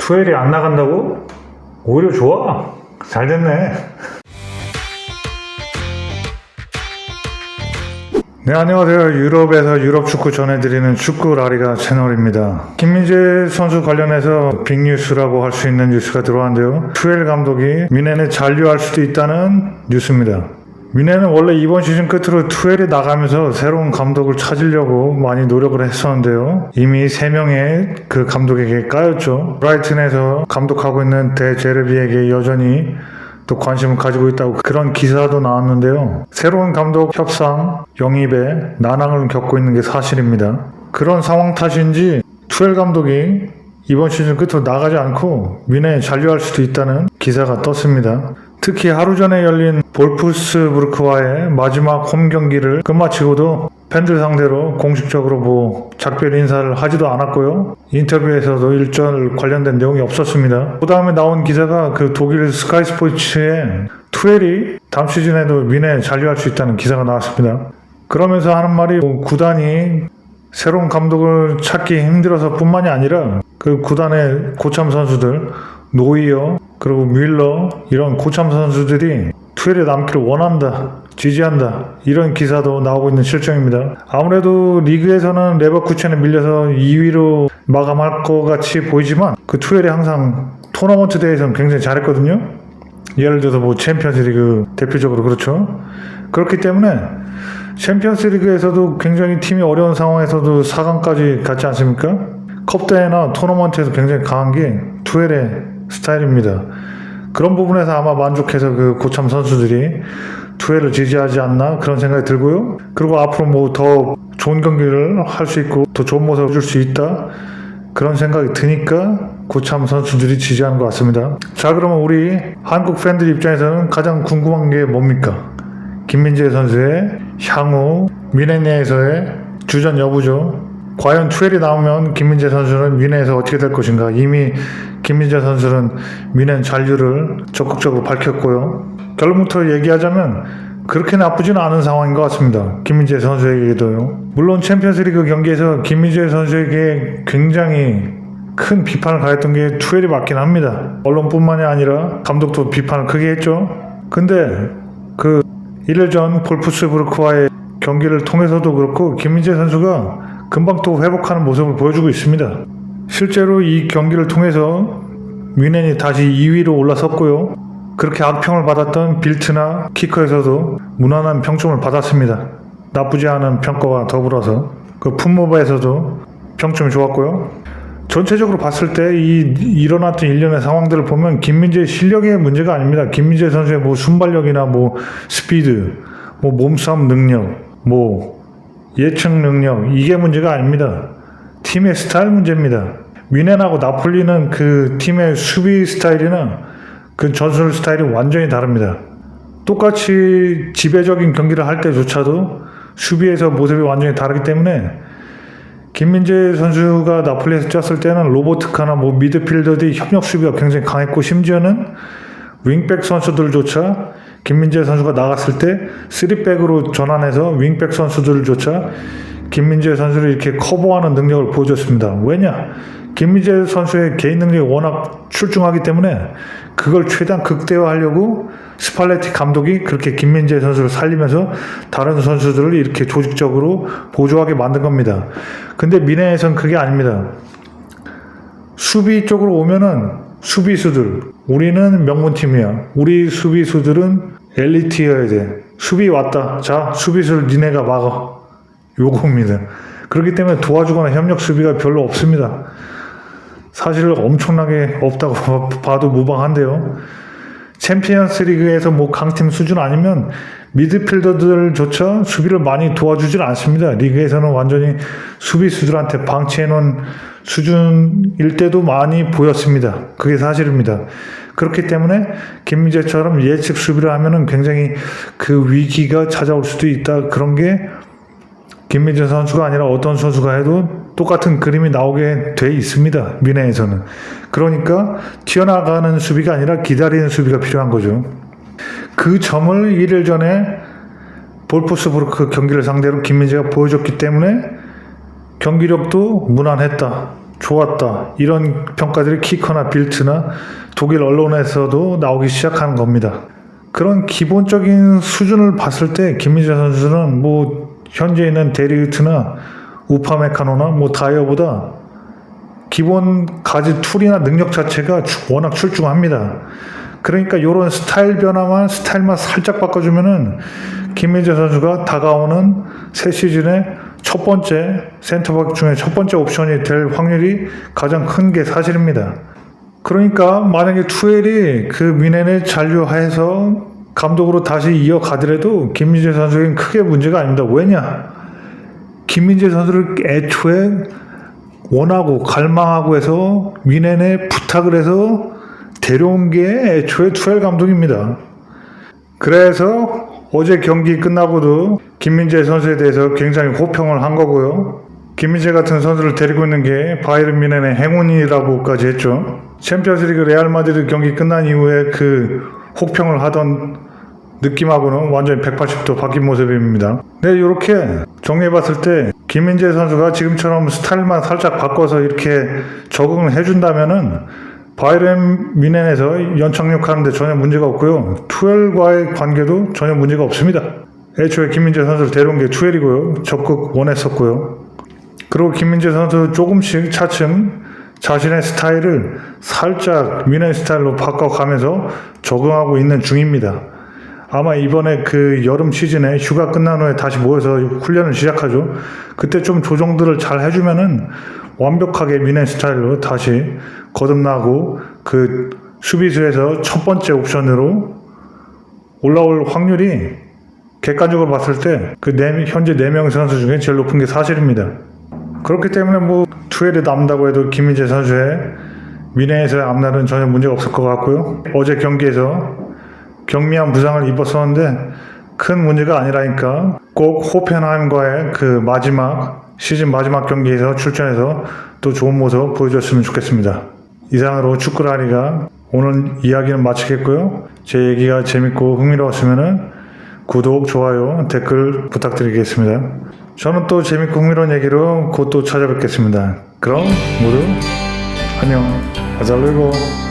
투엘이 안 나간다고? 오히려 좋아. 잘 됐네. 네, 안녕하세요. 유럽에서 유럽 축구 전해드리는 축구 라리가 채널입니다. 김민재 선수 관련해서 빅뉴스라고 할 수 있는 뉴스가 들어왔는데요. 투엘 감독이 뮌헨에 잔류할 수도 있다는 뉴스입니다. 뮌헨은 원래 이번 시즌 끝으로 투엘이 나가면서 새로운 감독을 찾으려고 많이 노력을 했었는데요. 이미 3명의 그 감독에게 까였죠. 브라이튼에서 감독하고 있는 데제르비에게 여전히 또 관심을 가지고 있다고 그런 기사도 나왔는데요. 새로운 감독 협상, 영입에 난항을 겪고 있는 게 사실입니다. 그런 상황 탓인지 투엘 감독이 이번 시즌 끝으로 나가지 않고 뮌헨에 잔류할 수도 있다는 기사가 떴습니다. 특히 하루 전에 열린 볼프스부르크와의 마지막 홈 경기를 끝마치고도 팬들 상대로 공식적으로 작별 인사를 하지도 않았고요. 인터뷰에서도 일절 관련된 내용이 없었습니다. 그 다음에 나온 기사가 그 독일 스카이 스포츠에 투엘이 다음 시즌에도 뮌헨에 잔류할 수 있다는 기사가 나왔습니다. 그러면서 하는 말이 구단이 새로운 감독을 찾기 힘들어서 뿐만이 아니라 그 구단의 고참 선수들 노이어 그리고 뮬러 이런 고참 선수들이 투엘에 남기를 원한다, 지지한다 이런 기사도 나오고 있는 실정입니다. 아무래도 리그에서는 레버쿠첸에 밀려서 2위로 마감할 것 같이 보이지만 그 투엘이 항상 토너먼트 대회에서는 굉장히 잘했거든요. 예를 들어서 챔피언스리그 대표적으로 그렇죠. 그렇기 때문에 챔피언스리그에서도 굉장히 팀이 어려운 상황에서도 4강까지 갔지 않습니까? 컵대회나 토너먼트에서 굉장히 강한 게 투엘의 스타일입니다. 그런 부분에서 아마 만족해서 그 고참 선수들이 투엘을 지지하지 않나 그런 생각이 들고요. 그리고 앞으로 더 좋은 경기를 할 수 있고 더 좋은 모습을 줄 수 있다 그런 생각이 드니까 고참 선수들이 지지하는 것 같습니다. 자, 그러면 우리 한국 팬들 입장에서는 가장 궁금한 게 뭡니까? 김민재 선수의 향후 뮌헨 내에서의 주전 여부죠. 과연 투엘이 나오면 김민재 선수는 뮌헨에서 어떻게 될 것인가. 이미 김민재 선수는 뮌헨 잔류를 적극적으로 밝혔고요. 결론부터 얘기하자면 그렇게 나쁘지는 않은 상황인 것 같습니다. 김민재 선수에게도요. 물론 챔피언스리그 경기에서 김민재 선수에게 굉장히 큰 비판을 가했던 게 투엘이 맞긴 합니다. 언론뿐만이 아니라 감독도 비판을 크게 했죠. 근데 그 1일 전 볼프스부르크와의 경기를 통해서도 그렇고 김민재 선수가 금방 또 회복하는 모습을 보여주고 있습니다. 실제로 이 경기를 통해서 뮌헨이 다시 2위로 올라섰고요. 그렇게 악평을 받았던 빌트나 키커에서도 무난한 평점을 받았습니다. 나쁘지 않은 평가와 더불어서 그 풋모바에서도 평점이 좋았고요. 전체적으로 봤을 때 일어났던 일련의 상황들을 보면 김민재의 실력의 문제가 아닙니다. 김민재 선수의 순발력이나 스피드, 몸싸움 능력, 예측 능력 이게 문제가 아닙니다. 팀의 스타일 문제입니다. 뮌헨하고 나폴리는 그 팀의 수비 스타일이나 그 전술 스타일이 완전히 다릅니다. 똑같이 지배적인 경기를 할 때조차도 수비에서 모습이 완전히 다르기 때문에 김민재 선수가 나폴리에서 뛰었을 때는 로보트카나 미드필더들이 협력 수비가 굉장히 강했고 심지어는 윙백 선수들조차 김민재 선수가 나갔을 때 3백으로 전환해서 윙백 선수들조차 김민재 선수를 이렇게 커버하는 능력을 보여줬습니다. 왜냐? 김민재 선수의 개인 능력이 워낙 출중하기 때문에 그걸 최대한 극대화하려고 스팔레티 감독이 그렇게 김민재 선수를 살리면서 다른 선수들을 이렇게 조직적으로 보조하게 만든 겁니다. 근데 뮌헨에선 그게 아닙니다. 수비 쪽으로 오면은 수비수들, 우리는 명문팀이야. 우리 수비수들은 엘리트여야 돼. 수비 왔다. 자, 수비수를 니네가 막아. 요겁니다. 그렇기 때문에 도와주거나 협력 수비가 별로 없습니다. 사실 엄청나게 없다고 봐도 무방한데요. 챔피언스 리그에서 강팀 수준 아니면 미드필더들조차 수비를 많이 도와주질 않습니다. 리그에서는 완전히 수비수들한테 방치해놓은 수준일 때도 많이 보였습니다. 그게 사실입니다. 그렇기 때문에 김민재처럼 예측 수비를 하면은 굉장히 그 위기가 찾아올 수도 있다. 그런 게 김민재 선수가 아니라 어떤 선수가 해도 똑같은 그림이 나오게 돼 있습니다. 뮌헨에서는. 그러니까 튀어나가는 수비가 아니라 기다리는 수비가 필요한 거죠. 그 점을 1일 전에 볼프스부르크 경기를 상대로 김민재가 보여줬기 때문에 경기력도 무난했다. 좋았다. 이런 평가들이 키커나 빌트나 독일 언론에서도 나오기 시작하는 겁니다. 그런 기본적인 수준을 봤을 때 김민재 선수는 뭐 현재 있는 데리흐트나 우파메카노나 뭐 다이어보다 기본 가지 툴이나 능력 자체가 워낙 출중합니다. 그러니까 이런 스타일만 살짝 바꿔주면은 김민재 선수가 다가오는 새 시즌의 첫 번째 센터백 중에 첫 번째 옵션이 될 확률이 가장 큰 게 사실입니다. 그러니까 만약에 투엘이 그 미넨의 잔류하에서 감독으로 다시 이어가더라도 김민재 선수에겐 크게 문제가 아닙니다. 왜냐? 김민재 선수를 애초에 원하고 갈망하고 해서 미넨에 부탁을 해서 데려온 게 애초에 투엘 감독입니다. 그래서 어제 경기 끝나고도 김민재 선수에 대해서 굉장히 호평을 한 거고요. 김민재 같은 선수를 데리고 있는 게 바이에른 뮌헨의 행운이라고까지 했죠. 챔피언스리그 레알 마드리드 경기 끝난 이후에 그 호평을 하던 느낌하고는 완전히 180도 바뀐 모습입니다. 네, 이렇게 정리해봤을 때 김민재 선수가 지금처럼 스타일만 살짝 바꿔서 이렇게 적응을 해준다면은 바이에른 뮌헨에서 연착륙하는데 전혀 문제가 없고요. 투엘과의 관계도 전혀 문제가 없습니다. 애초에 김민재 선수를 데려온 게 투엘이고요. 적극 원했었고요. 그리고 김민재 선수 조금씩 차츰 자신의 스타일을 살짝 뮌헨 스타일로 바꿔가면서 적응하고 있는 중입니다. 아마 이번에 그 여름 시즌에 휴가 끝난 후에 다시 모여서 훈련을 시작하죠. 그때 좀 조정들을 잘 해주면은 완벽하게 뮌헨 스타일로 다시 거듭나고 그 수비수에서 첫 번째 옵션으로 올라올 확률이 객관적으로 봤을 때 그 현재 4명 선수 중에 제일 높은 게 사실입니다. 그렇기 때문에 뭐 투엘이 남다고 해도 김민재 선수의 뮌헨에서의 앞날은 전혀 문제가 없을 것 같고요. 어제 경기에서 경미한 부상을 입었었는데 큰 문제가 아니라니까 꼭 호펜하임과의 그 시즌 마지막 경기에서 출전해서 또 좋은 모습 보여줬으면 좋겠습니다. 이상으로 축구라리가 오늘 이야기는 마치겠고요. 제 얘기가 재밌고 흥미로웠으면 구독, 좋아요, 댓글 부탁드리겠습니다. 저는 또 재밌고 흥미로운 얘기로 곧 또 찾아뵙겠습니다. 그럼 모두 안녕. 아잘르고